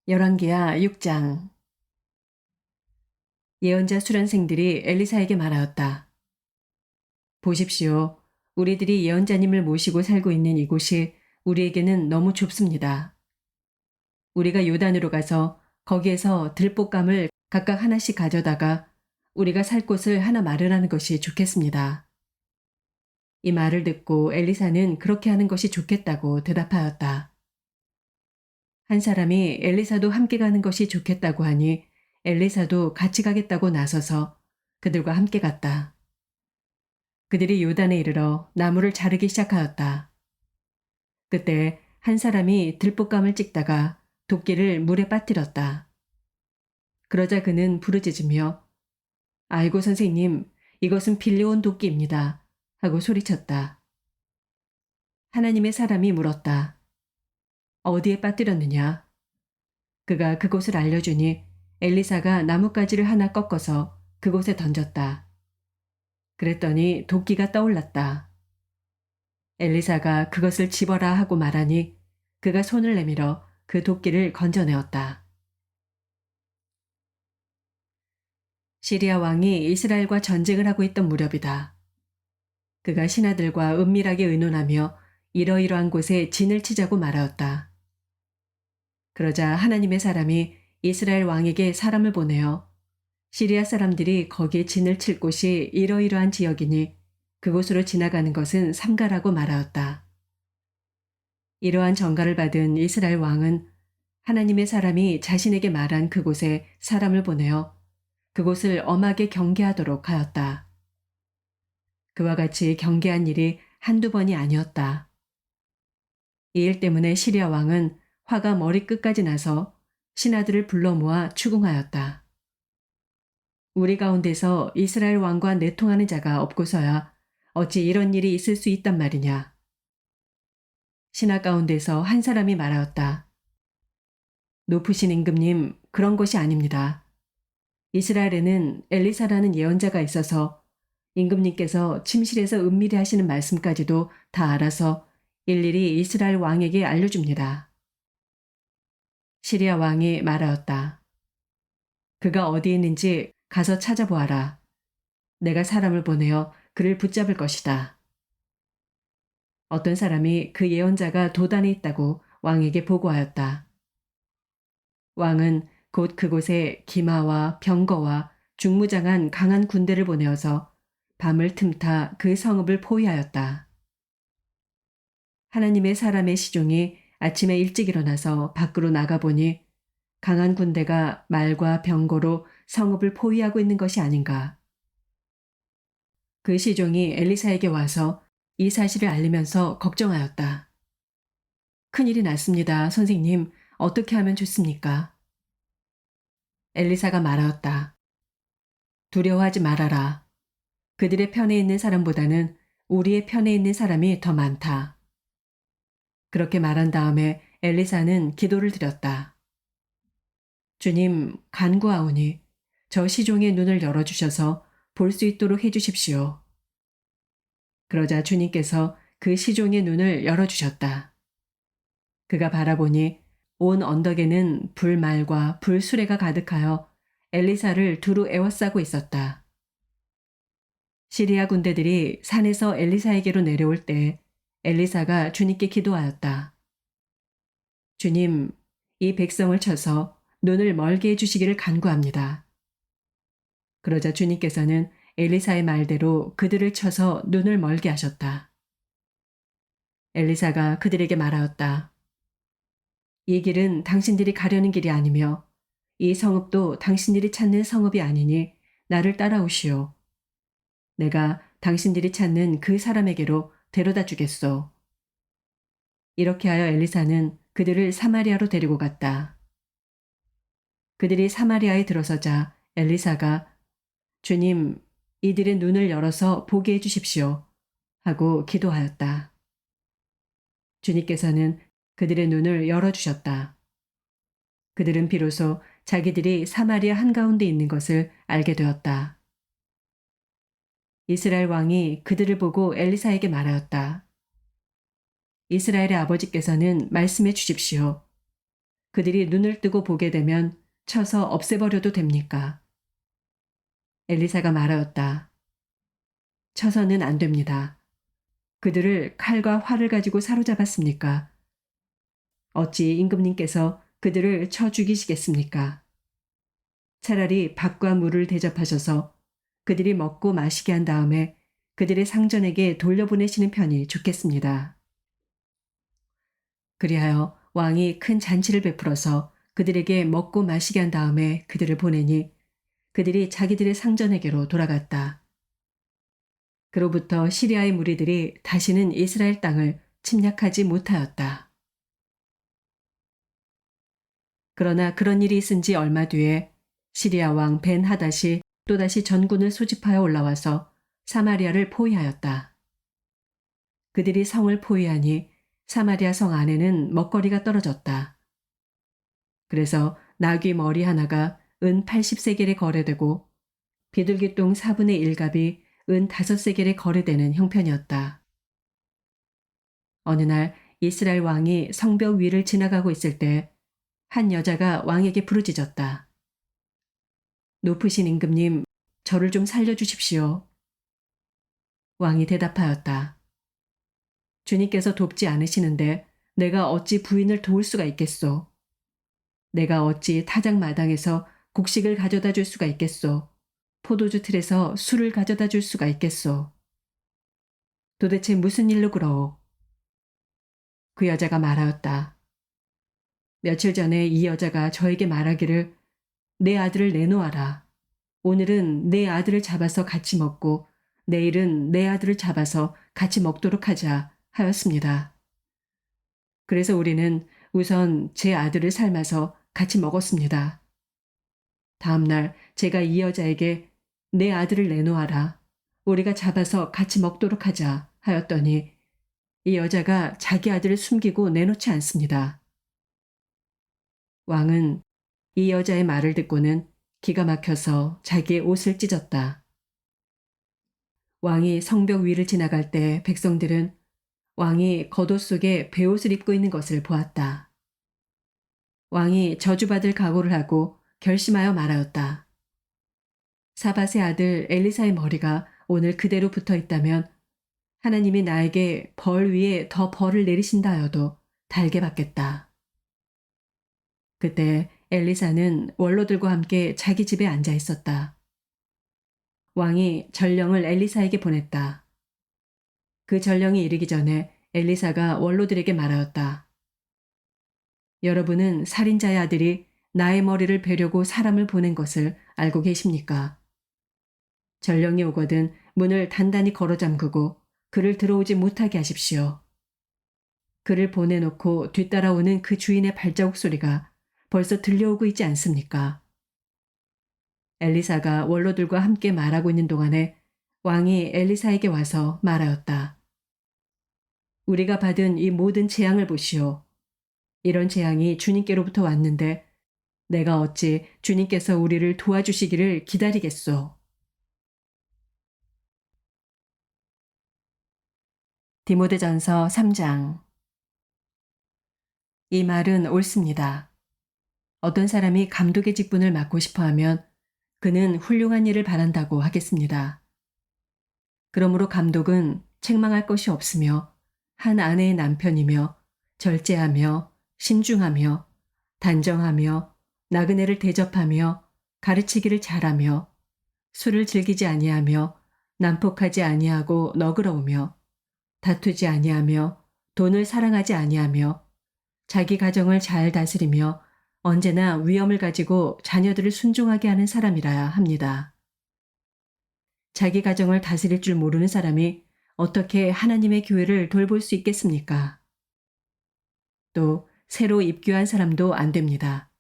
열왕기하 6장. 예언자 수련생들이 엘리사에게 말하였다. 보십시오. 우리들이 예언자님을 모시고 살고 있는 이곳이 우리에게는 너무 좁습니다. 우리가 요단으로 가서 거기에서 들볶감을 각각 하나씩 가져다가 우리가 살 곳을 하나 마련하는 것이 좋겠습니다. 이 말을 듣고 엘리사는 그렇게 하는 것이 좋겠다고 대답하였다. 한 사람이 엘리사도 함께 가는 것이 좋겠다고 하니 엘리사도 같이 가겠다고 나서서 그들과 함께 갔다. 그들이 요단에 이르러 나무를 자르기 시작하였다. 그때 한 사람이 들볶감을 찍다가 도끼를 물에 빠뜨렸다. 그러자 그는 부르짖으며 아이고 선생님, 이것은 빌려온 도끼입니다. 하고 소리쳤다. 하나님의 사람이 물었다. 어디에 빠뜨렸느냐? 그가 그곳을 알려주니 엘리사가 나뭇가지를 하나 꺾어서 그곳에 던졌다. 그랬더니 도끼가 떠올랐다. 엘리사가 그것을 집어라 하고 말하니 그가 손을 내밀어 그 도끼를 건져내었다. 시리아 왕이 이스라엘과 전쟁을 하고 있던 무렵이다. 그가 신하들과 은밀하게 의논하며 이러이러한 곳에 진을 치자고 말하였다. 그러자 하나님의 사람이 이스라엘 왕에게 사람을 보내어 시리아 사람들이 거기에 진을 칠 곳이 이러이러한 지역이니 그곳으로 지나가는 것은 삼가라고 말하였다. 이러한 전가를 받은 이스라엘 왕은 하나님의 사람이 자신에게 말한 그곳에 사람을 보내어 그곳을 엄하게 경계하도록 하였다. 그와 같이 경계한 일이 한두 번이 아니었다. 이 일 때문에 시리아 왕은 화가 머리끝까지 나서 신하들을 불러 모아 추궁하였다. 우리 가운데서 이스라엘 왕과 내통하는 자가 없고서야 어찌 이런 일이 있을 수 있단 말이냐. 신하 가운데서 한 사람이 말하였다. 높으신 임금님, 그런 것이 아닙니다. 이스라엘에는 엘리사라는 예언자가 있어서 임금님께서 침실에서 은밀히 하시는 말씀까지도 다 알아서 일일이 이스라엘 왕에게 알려줍니다. 시리아 왕이 말하였다. 그가 어디 있는지 가서 찾아보아라. 내가 사람을 보내어 그를 붙잡을 것이다. 어떤 사람이 그 예언자가 도단에 있다고 왕에게 보고하였다. 왕은 곧 그곳에 기마와 병거와 중무장한 강한 군대를 보내어서 밤을 틈타 그 성읍을 포위하였다. 하나님의 사람의 시종이 아침에 일찍 일어나서 밖으로 나가보니 강한 군대가 말과 병거로 성읍을 포위하고 있는 것이 아닌가. 그 시종이 엘리사에게 와서 이 사실을 알리면서 걱정하였다. 큰일이 났습니다, 선생님. 어떻게 하면 좋습니까? 엘리사가 말하였다. 두려워하지 말아라. 그들의 편에 있는 사람보다는 우리의 편에 있는 사람이 더 많다. 그렇게 말한 다음에 엘리사는 기도를 드렸다. 주님, 간구하오니 저 시종의 눈을 열어주셔서 볼 수 있도록 해주십시오. 그러자 주님께서 그 시종의 눈을 열어주셨다. 그가 바라보니 온 언덕에는 불말과 불수레가 가득하여 엘리사를 두루 에워싸고 있었다. 시리아 군대들이 산에서 엘리사에게로 내려올 때 엘리사가 주님께 기도하였다. 주님, 이 백성을 쳐서 눈을 멀게 해주시기를 간구합니다. 그러자 주님께서는 엘리사의 말대로 그들을 쳐서 눈을 멀게 하셨다. 엘리사가 그들에게 말하였다. 이 길은 당신들이 가려는 길이 아니며 이 성읍도 당신들이 찾는 성읍이 아니니 나를 따라오시오. 내가 당신들이 찾는 그 사람에게로 데려다 주겠소. 이렇게 하여 엘리사는 그들을 사마리아로 데리고 갔다. 그들이 사마리아에 들어서자 엘리사가 주님, 이들의 눈을 열어서 보게 해주십시오. 하고 기도하였다. 주님께서는 그들의 눈을 열어주셨다. 그들은 비로소 자기들이 사마리아 한가운데 있는 것을 알게 되었다. 이스라엘 왕이 그들을 보고 엘리사에게 말하였다. 이스라엘의 아버지께서는 말씀해 주십시오. 그들이 눈을 뜨고 보게 되면 쳐서 없애버려도 됩니까? 엘리사가 말하였다. 쳐서는 안 됩니다. 그들을 칼과 활을 가지고 사로잡았습니까? 어찌 임금님께서 그들을 쳐 죽이시겠습니까? 차라리 밥과 물을 대접하셔서 그들이 먹고 마시게 한 다음에 그들의 상전에게 돌려보내시는 편이 좋겠습니다. 그리하여 왕이 큰 잔치를 베풀어서 그들에게 먹고 마시게 한 다음에 그들을 보내니 그들이 자기들의 상전에게로 돌아갔다. 그로부터 시리아의 무리들이 다시는 이스라엘 땅을 침략하지 못하였다. 그러나 그런 일이 있은 지 얼마 뒤에 시리아 왕 벤 하닷이 또다시 전군을 소집하여 올라와서 사마리아를 포위하였다. 그들이 성을 포위하니 사마리아 성 안에는 먹거리가 떨어졌다. 그래서 나귀 머리 하나가 은 80세겔에 거래되고 비둘기똥 4분의 1갑이 은 5세겔에 거래되는 형편이었다. 어느 날 이스라엘 왕이 성벽 위를 지나가고 있을 때 한 여자가 왕에게 부르짖었다. 높으신 임금님, 저를 좀 살려주십시오. 왕이 대답하였다. 주님께서 돕지 않으시는데 내가 어찌 부인을 도울 수가 있겠소. 내가 어찌 타작 마당에서 곡식을 가져다 줄 수가 있겠소. 포도주 틀에서 술을 가져다 줄 수가 있겠소. 도대체 무슨 일로 그러오? 그 여자가 말하였다. 며칠 전에 이 여자가 저에게 말하기를 내 아들을 내놓아라. 오늘은 내 아들을 잡아서 같이 먹고 내일은 내 아들을 잡아서 같이 먹도록 하자 하였습니다. 그래서 우리는 우선 제 아들을 삶아서 같이 먹었습니다. 다음 날 제가 이 여자에게 내 아들을 내놓아라. 우리가 잡아서 같이 먹도록 하자 하였더니 이 여자가 자기 아들을 숨기고 내놓지 않습니다. 왕은 이 여자의 말을 듣고는 기가 막혀서 자기의 옷을 찢었다. 왕이 성벽 위를 지나갈 때 백성들은 왕이 겉옷 속에 베옷을 입고 있는 것을 보았다. 왕이 저주받을 각오를 하고 결심하여 말하였다. 사밧의 아들 엘리사의 머리가 오늘 그대로 붙어 있다면 하나님이 나에게 벌 위에 더 벌을 내리신다 하여도 달게 받겠다. 그때 엘리사는 원로들과 함께 자기 집에 앉아 있었다. 왕이 전령을 엘리사에게 보냈다. 그 전령이 이르기 전에 엘리사가 원로들에게 말하였다. 여러분은 살인자의 아들이 나의 머리를 베려고 사람을 보낸 것을 알고 계십니까? 전령이 오거든 문을 단단히 걸어 잠그고 그를 들어오지 못하게 하십시오. 그를 보내놓고 뒤따라오는 그 주인의 발자국 소리가 벌써 들려오고 있지 않습니까? 엘리사가 원로들과 함께 말하고 있는 동안에 왕이 엘리사에게 와서 말하였다. 우리가 받은 이 모든 재앙을 보시오. 이런 재앙이 주님께로부터 왔는데 내가 어찌 주님께서 우리를 도와주시기를 기다리겠소. 디모데전서 3장. 이 말은 옳습니다. 어떤 사람이 감독의 직분을 맡고 싶어 하면 그는 훌륭한 일을 바란다고 하겠습니다. 그러므로 감독은 책망할 것이 없으며 한 아내의 남편이며 절제하며 신중하며 단정하며 나그네를 대접하며 가르치기를 잘하며 술을 즐기지 아니하며 난폭하지 아니하고 너그러우며 다투지 아니하며 돈을 사랑하지 아니하며 자기 가정을 잘 다스리며 언제나 위엄을 가지고 자녀들을 순종하게 하는 사람이라야 합니다. 자기 가정을 다스릴 줄 모르는 사람이 어떻게 하나님의 교회를 돌볼 수 있겠습니까? 또 새로 입교한 사람도 안 됩니다.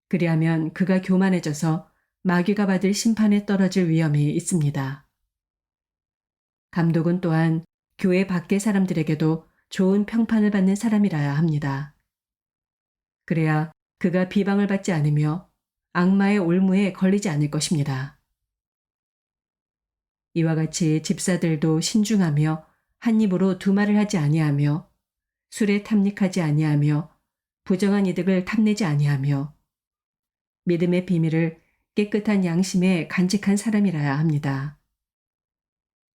그리하면 그가 교만해져서 마귀가 받을 심판에 떨어질 위험이 있습니다. 감독은 또한 교회 밖의 사람들에게도 좋은 평판을 받는 사람이라야 합니다. 그래야 그가 비방을 받지 않으며 악마의 올무에 걸리지 않을 것입니다. 이와 같이 집사들도 신중하며 한 입으로 두 말을 하지 아니하며 술에 탐닉하지 아니하며 부정한 이득을 탐내지 아니하며 믿음의 비밀을 깨끗한 양심에 간직한 사람이라야 합니다.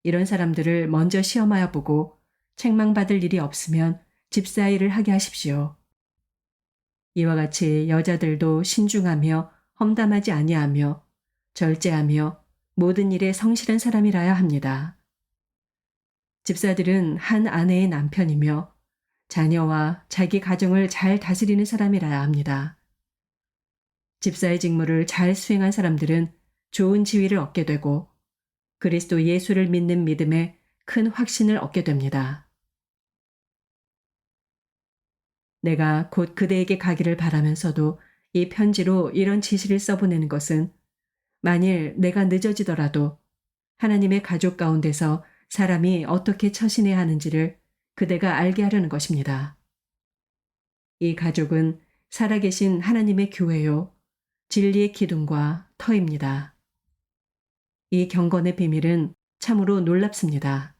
이런 사람들을 먼저 시험하여 보고 책망받을 일이 없으면 집사일을 하게 하십시오. 이와 같이 여자들도 신중하며 험담하지 아니하며 절제하며 모든 일에 성실한 사람이라야 합니다. 집사들은 한 아내의 남편이며 자녀와 자기 가정을 잘 다스리는 사람이라야 합니다. 집사의 직무를 잘 수행한 사람들은 좋은 지위를 얻게 되고 그리스도 예수를 믿는 믿음에 큰 확신을 얻게 됩니다. 내가 곧 그대에게 가기를 바라면서도 이 편지로 이런 지시를 써보내는 것은 만일 내가 늦어지더라도 하나님의 가족 가운데서 사람이 어떻게 처신해야 하는지를 그대가 알게 하려는 것입니다. 이 가족은 살아계신 하나님의 교회요, 진리의 기둥과 터입니다. 이 경건의 비밀은 참으로 놀랍습니다.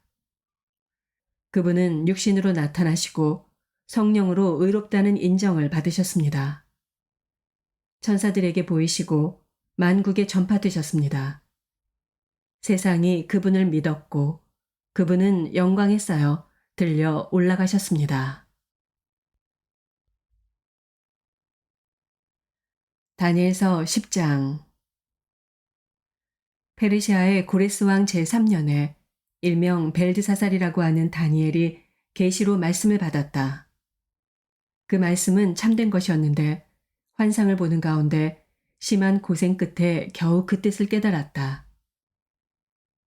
그분은 육신으로 나타나시고 성령으로 의롭다는 인정을 받으셨습니다. 천사들에게 보이시고 만국에 전파되셨습니다. 세상이 그분을 믿었고 그분은 영광에 쌓여 들려 올라가셨습니다. 다니엘서 10장. 페르시아의 고레스 왕 제3년에 일명 벨드사살이라고 하는 다니엘이 계시로 말씀을 받았다. 그 말씀은 참된 것이었는데 환상을 보는 가운데 심한 고생 끝에 겨우 그 뜻을 깨달았다.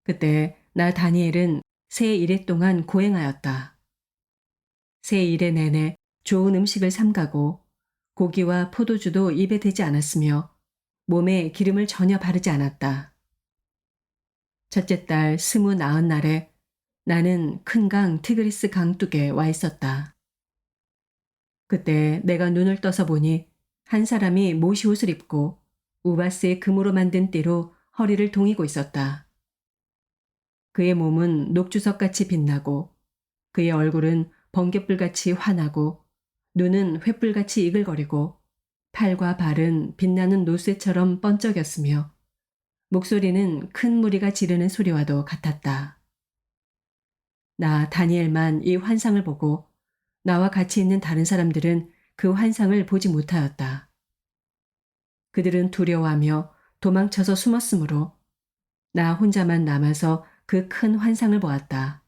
그때 나 다니엘은 새 일해 동안 고행하였다. 새 일해 내내 좋은 음식을 삼가고 고기와 포도주도 입에 대지 않았으며 몸에 기름을 전혀 바르지 않았다. 첫째 달 29날에 나는 큰 강 티그리스 강둑에 와 있었다. 그때 내가 눈을 떠서 보니 한 사람이 모시옷을 입고 우바스의 금으로 만든 띠로 허리를 동이고 있었다. 그의 몸은 녹주석같이 빛나고 그의 얼굴은 번갯불같이 환하고 눈은 횃불같이 이글거리고 팔과 발은 빛나는 노쇠처럼 번쩍였으며 목소리는 큰 무리가 지르는 소리와도 같았다. 나 다니엘만 이 환상을 보고 나와 같이 있는 다른 사람들은 그 환상을 보지 못하였다. 그들은 두려워하며 도망쳐서 숨었으므로 나 혼자만 남아서 그 큰 환상을 보았다.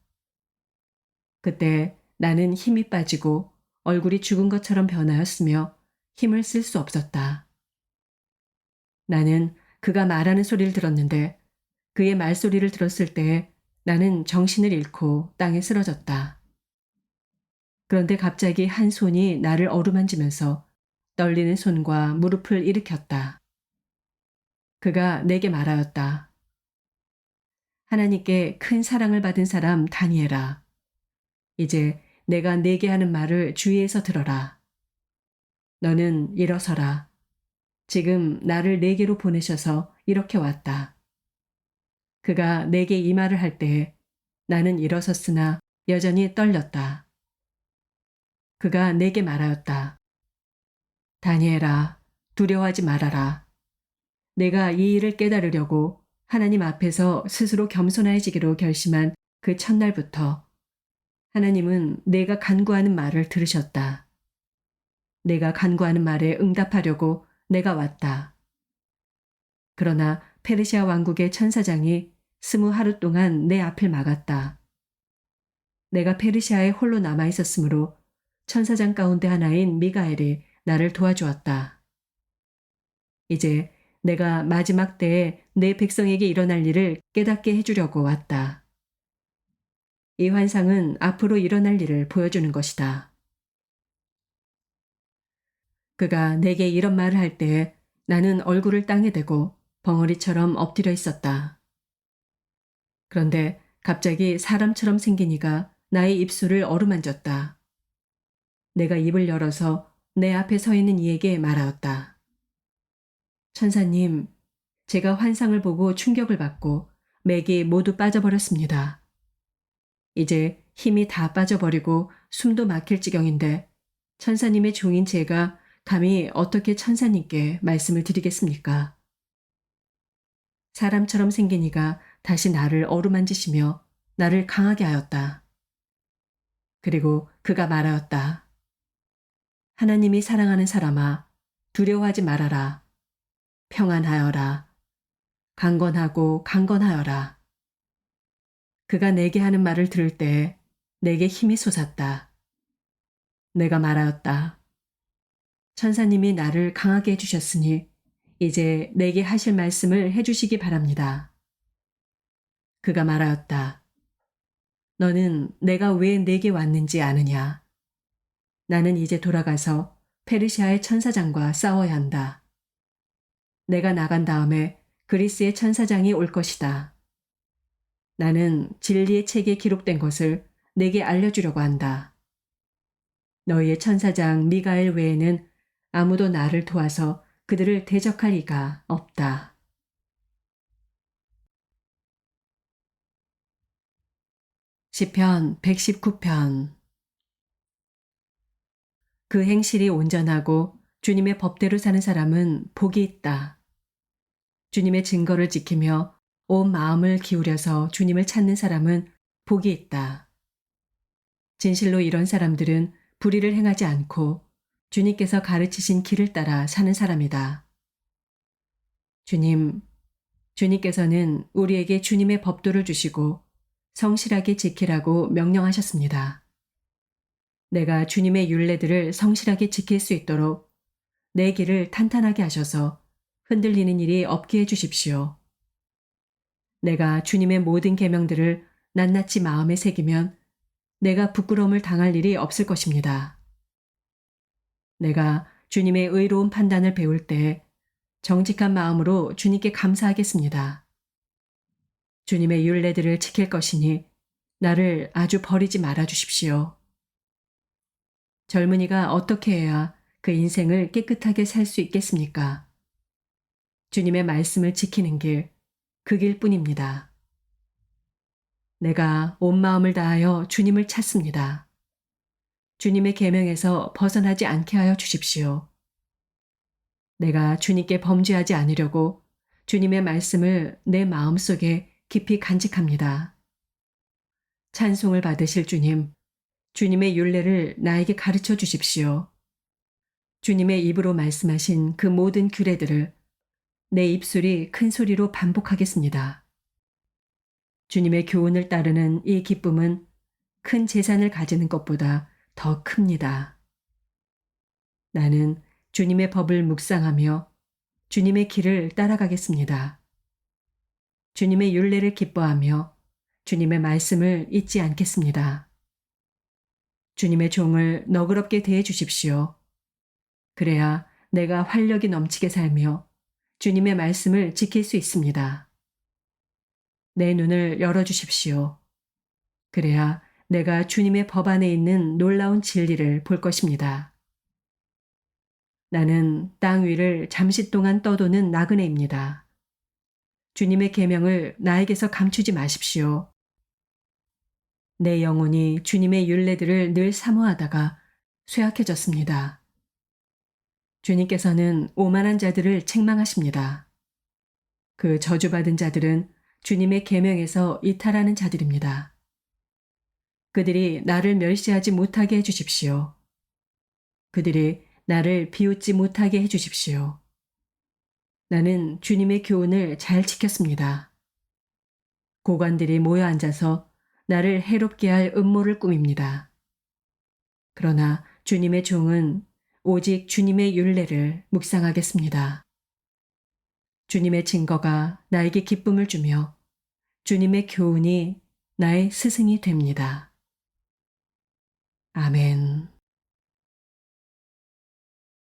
그때 나는 힘이 빠지고 얼굴이 죽은 것처럼 변하였으며 힘을 쓸 수 없었다. 나는 그가 말하는 소리를 들었는데 그의 말소리를 들었을 때에 나는 정신을 잃고 땅에 쓰러졌다. 그런데 갑자기 한 손이 나를 어루만지면서 떨리는 손과 무릎을 일으켰다. 그가 내게 말하였다. 하나님께 큰 사랑을 받은 사람 다니엘아. 이제 내가 네게 하는 말을 주의해서 들어라. 너는 일어서라. 지금 나를 네게로 보내셔서 이렇게 왔다. 그가 내게 이 말을 할 때에 나는 일어섰으나 여전히 떨렸다. 그가 내게 말하였다. 다니엘아, 두려워하지 말아라. 내가 이 일을 깨달으려고 하나님 앞에서 스스로 겸손해지기로 결심한 그 첫날부터 하나님은 내가 간구하는 말을 들으셨다. 내가 간구하는 말에 응답하려고 내가 왔다. 그러나 페르시아 왕국의 천사장이 20하루 동안 내 앞을 막았다. 내가 페르시아에 홀로 남아 있었으므로 천사장 가운데 하나인 미가엘이 나를 도와주었다. 이제 내가 마지막 때에 내 백성에게 일어날 일을 깨닫게 해주려고 왔다. 이 환상은 앞으로 일어날 일을 보여주는 것이다. 그가 내게 이런 말을 할 때에 나는 얼굴을 땅에 대고 벙어리처럼 엎드려 있었다. 그런데 갑자기 사람처럼 생긴 이가 나의 입술을 어루만졌다. 내가 입을 열어서 내 앞에 서 있는 이에게 말하였다. 천사님, 제가 환상을 보고 충격을 받고 맥이 모두 빠져버렸습니다. 이제 힘이 다 빠져버리고 숨도 막힐 지경인데 천사님의 종인 제가 감히 어떻게 천사님께 말씀을 드리겠습니까? 사람처럼 생긴 이가 다시 나를 어루만지시며 나를 강하게 하였다. 그리고 그가 말하였다. 하나님이 사랑하는 사람아, 두려워하지 말아라. 평안하여라. 강건하고 강건하여라. 그가 내게 하는 말을 들을 때 내게 힘이 솟았다. 내가 말하였다. 천사님이 나를 강하게 해주셨으니 이제 내게 하실 말씀을 해주시기 바랍니다. 그가 말하였다. 너는 내가 왜 내게 왔는지 아느냐? 나는 이제 돌아가서 페르시아의 천사장과 싸워야 한다. 내가 나간 다음에 그리스의 천사장이 올 것이다. 나는 진리의 책에 기록된 것을 내게 알려주려고 한다. 너희의 천사장 미가엘 외에는 아무도 나를 도와서 그들을 대적할 리가 없다. 시편 119편. 그 행실이 온전하고 주님의 법대로 사는 사람은 복이 있다. 주님의 증거를 지키며 온 마음을 기울여서 주님을 찾는 사람은 복이 있다. 진실로 이런 사람들은 불의를 행하지 않고 주님께서 가르치신 길을 따라 사는 사람이다. 주님께서는 우리에게 주님의 법도를 주시고 성실하게 지키라고 명령하셨습니다. 내가 주님의 율례들을 성실하게 지킬 수 있도록 내 길을 탄탄하게 하셔서 흔들리는 일이 없게 해 주십시오. 내가 주님의 모든 계명들을 낱낱이 마음에 새기면 내가 부끄러움을 당할 일이 없을 것입니다. 내가 주님의 의로운 판단을 배울 때 정직한 마음으로 주님께 감사하겠습니다. 주님의 율례들을 지킬 것이니 나를 아주 버리지 말아 주십시오. 젊은이가 어떻게 해야 그 인생을 깨끗하게 살 수 있겠습니까? 주님의 말씀을 지키는 길, 그 길뿐입니다. 내가 온 마음을 다하여 주님을 찾습니다. 주님의 계명에서 벗어나지 않게 하여 주십시오. 내가 주님께 범죄하지 않으려고 주님의 말씀을 내 마음속에 깊이 간직합니다. 찬송을 받으실 주님, 주님의 율례를 나에게 가르쳐 주십시오. 주님의 입으로 말씀하신 그 모든 규례들을 내 입술이 큰 소리로 반복하겠습니다. 주님의 교훈을 따르는 이 기쁨은 큰 재산을 가지는 것보다 더 큽니다. 나는 주님의 법을 묵상하며 주님의 길을 따라가겠습니다. 주님의 율례를 기뻐하며 주님의 말씀을 잊지 않겠습니다. 주님의 종을 너그럽게 대해 주십시오. 그래야 내가 활력이 넘치게 살며 주님의 말씀을 지킬 수 있습니다. 내 눈을 열어주십시오. 그래야 내가 주님의 법 안에 있는 놀라운 진리를 볼 것입니다. 나는 땅 위를 잠시 동안 떠도는 나그네입니다. 주님의 계명을 나에게서 감추지 마십시오. 내 영혼이 주님의 율례들을 늘 사모하다가 쇠약해졌습니다. 주님께서는 오만한 자들을 책망하십니다. 그 저주받은 자들은 주님의 계명에서 이탈하는 자들입니다. 그들이 나를 멸시하지 못하게 해주십시오. 그들이 나를 비웃지 못하게 해주십시오. 나는 주님의 교훈을 잘 지켰습니다. 고관들이 모여 앉아서 나를 해롭게 할 음모를 꾸밉니다. 그러나 주님의 종은 오직 주님의 율례를 묵상하겠습니다. 주님의 증거가 나에게 기쁨을 주며 주님의 교훈이 나의 스승이 됩니다. 아멘.